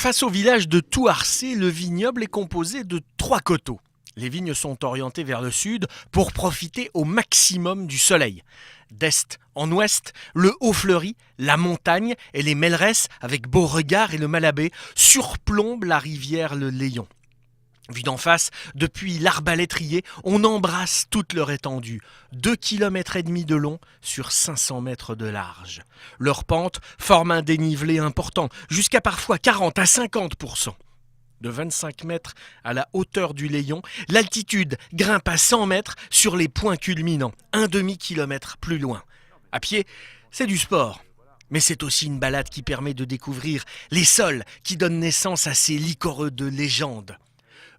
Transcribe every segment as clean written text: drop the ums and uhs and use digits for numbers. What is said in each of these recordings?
Face au village de Touarcé, le vignoble est composé de 3 coteaux. Les vignes sont orientées vers le sud pour profiter au maximum du soleil. D'est en ouest, le Haut-Fleury, la montagne et les Melleresses, avec Beauregard et le Malabé, surplombent la rivière le Léon. Vu d'en face, depuis l'Arbalétrier, on embrasse toute leur étendue, 2,5 km de long sur 500 mètres de large. Leur pente forme un dénivelé important, jusqu'à parfois 40 à 50%. De 25 mètres à la hauteur du Léon, l'altitude grimpe à 100 mètres sur les points culminants, un demi-kilomètre plus loin. À pied, c'est du sport. Mais c'est aussi une balade qui permet de découvrir les sols qui donnent naissance à ces liquoreux de légende.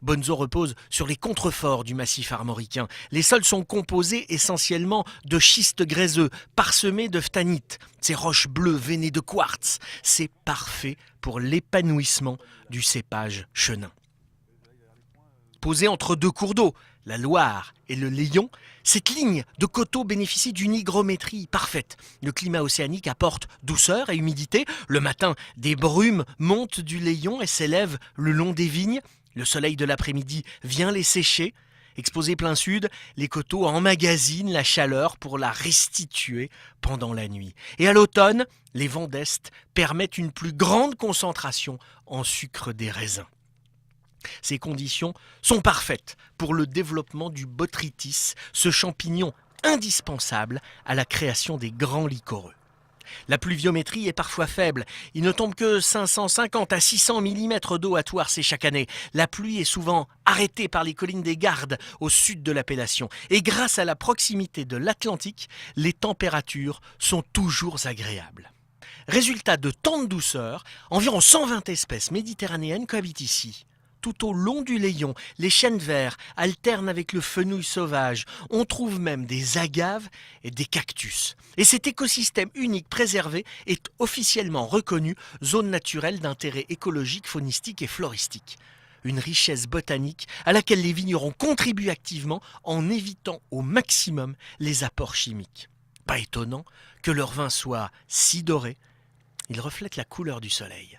Bonneau repose sur les contreforts du massif armoricain. Les sols sont composés essentiellement de schistes gréseux, parsemés de phtanite. Ces roches bleues veinées de quartz, c'est parfait pour l'épanouissement du cépage chenin. Posée entre 2 cours d'eau, la Loire et le Léon, cette ligne de coteaux bénéficie d'une hygrométrie parfaite. Le climat océanique apporte douceur et humidité. Le matin, des brumes montent du Léon et s'élèvent le long des vignes. Le soleil de l'après-midi vient les sécher. Exposés plein sud, les coteaux emmagasinent la chaleur pour la restituer pendant la nuit. Et à l'automne, les vents d'est permettent une plus grande concentration en sucre des raisins. Ces conditions sont parfaites pour le développement du botrytis, ce champignon indispensable à la création des grands liquoreux. La pluviométrie est parfois faible. Il ne tombe que 550 à 600 mm d'eau à Touarcé chaque année. La pluie est souvent arrêtée par les collines des Gardes au sud de l'appellation. Et grâce à la proximité de l'Atlantique, les températures sont toujours agréables. Résultat de tant de douceur, environ 120 espèces méditerranéennes cohabitent ici. Tout au long du Léon, les chênes verts alternent avec le fenouil sauvage. On trouve même des agaves et des cactus. Et cet écosystème unique préservé est officiellement reconnu zone naturelle d'intérêt écologique, faunistique et floristique. Une richesse botanique à laquelle les vignerons contribuent activement en évitant au maximum les apports chimiques. Pas étonnant que leur vin soit si doré. Il reflète la couleur du soleil.